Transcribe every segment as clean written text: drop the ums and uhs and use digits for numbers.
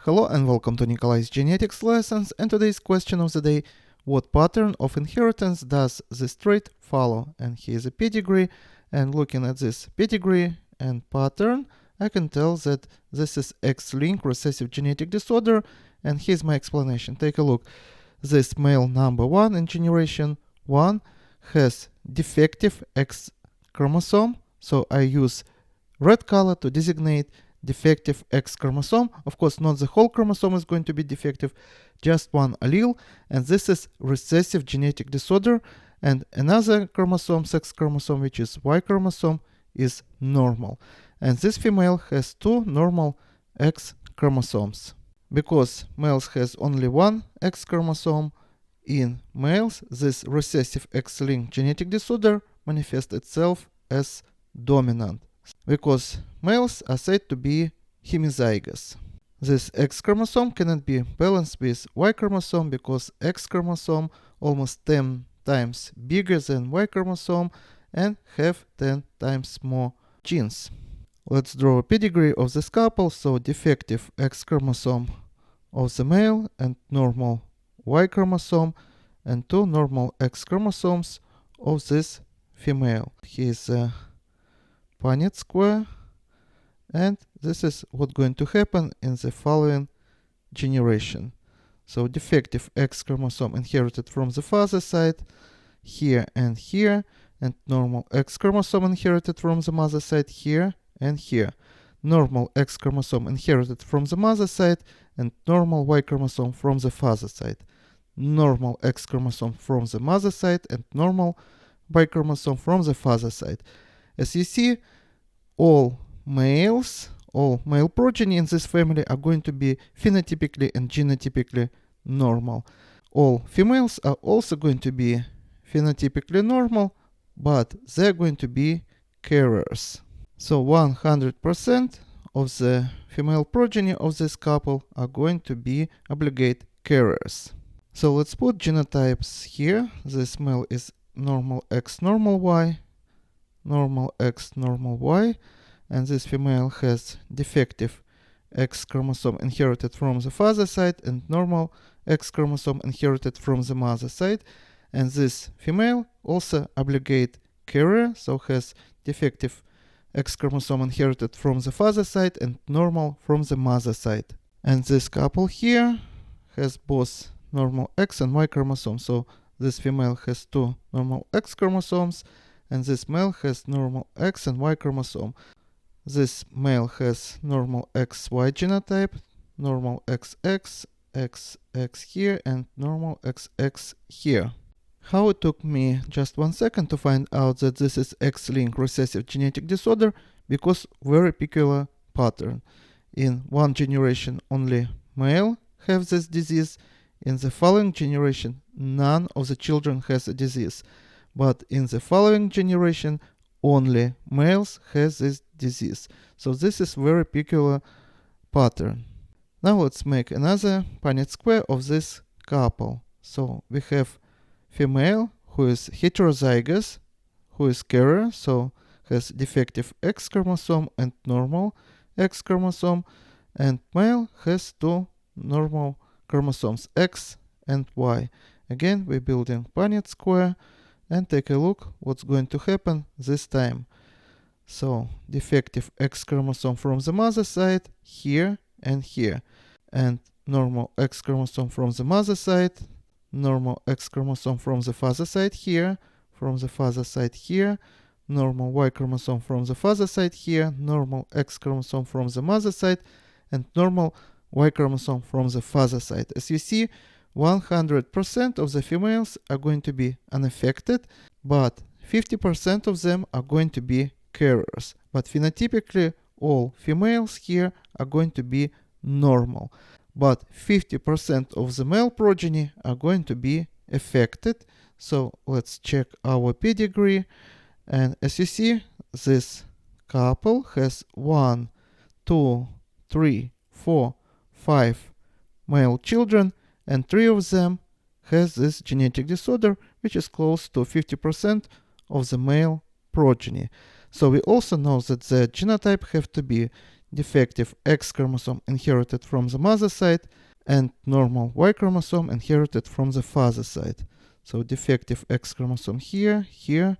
Hello and welcome to Nikolai's genetics lessons, and today's question of the day: what pattern of inheritance does this trait follow? And here's a pedigree, and looking at this pedigree and pattern, I can tell that this is X-linked recessive genetic disorder, and here's my explanation. Take a look. This male number 1 in generation 1 has defective X chromosome, so I use red color to designate defective X chromosome. Of course, not the whole chromosome is going to be defective, just one allele, and this is recessive genetic disorder. And another chromosome, sex chromosome, which is Y chromosome, is normal. And this female has two normal X chromosomes. Because males has only one X chromosome, in males this recessive X-linked genetic disorder manifests itself as dominant, because males are said to be hemizygous. This X chromosome cannot be balanced with Y chromosome because X chromosome almost 10 times bigger than Y chromosome and have 10 times more genes. Let's draw a pedigree of this couple. So defective X chromosome of the male and normal Y chromosome, and two normal X chromosomes of this female. Here's a Punnett square, and this is what's going to happen in the following generation. So defective X chromosome inherited from the father side here, and normal X chromosome inherited from the mother side here and here. Normal X chromosome inherited from the mother side, and normal Y chromosome from the father side. Normal X chromosome from the mother side, and normal Y chromosome from the father side. As you see, all male progeny in this family are going to be phenotypically and genotypically normal. All females are also going to be phenotypically normal, but they're going to be carriers. So 100% of the female progeny of this couple are going to be obligate carriers. So let's put genotypes here. This male is normal X, normal Y, normal X, normal Y, and this female has defective X chromosome inherited from the father side and normal X chromosome inherited from the mother side, and this female also obligate carrier, so has defective X chromosome inherited from the father side and normal from the mother side. And this couple here has both normal X and Y chromosomes, so this female has two normal X chromosomes, and this male has normal X and Y chromosome. This male has normal XY genotype, normal XX, XX here, and normal XX here. How it took me just 1 second to find out that this is X-linked recessive genetic disorder, because very peculiar pattern. In one generation only male have this disease, in the following generation none of the children has a disease, but in the following generation only males has this disease. So this is very peculiar pattern. Now let's make another Punnett square of this couple. So we have female who is heterozygous, who is carrier, so has defective X chromosome and normal X chromosome, and male has two normal chromosomes X and Y. Again, we're building Punnett square, and take a look what's going to happen this time. So defective X chromosome from the mother side here and here, and normal X chromosome from the mother side, normal X chromosome from the father side here, from the father side here, normal Y chromosome from the father side here, normal X chromosome from the mother side, and normal Y chromosome from the father side. As you see, 100% of the females are going to be unaffected, but 50% of them are going to be carriers. But phenotypically, all females here are going to be normal. But 50% of the male progeny are going to be affected. So let's check our pedigree. And as you see, this couple has 1, 2, 3, 4, 5 male children, and 3 of them has this genetic disorder, which is close to 50% of the male progeny. So we also know that the genotype have to be defective X chromosome inherited from the mother side, and normal Y chromosome inherited from the father side. So defective X chromosome here, here,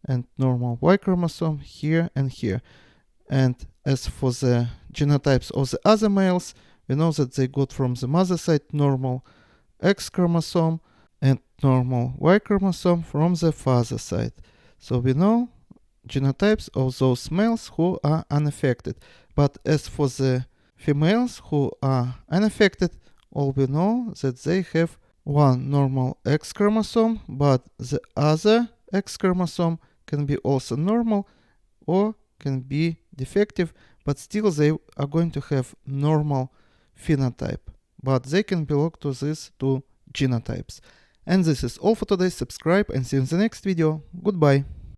and normal Y chromosome here and here. And as for the genotypes of the other males, we know that they got from the mother side normal X chromosome and normal Y chromosome from the father side. So we know genotypes of those males who are unaffected. But as for the females who are unaffected, all we know that they have one normal X chromosome, but the other X chromosome can be also normal or can be defective, but still they are going to have normal phenotype. But they can belong to these two genotypes. And this is all for today. Subscribe and see you in the next video. Goodbye.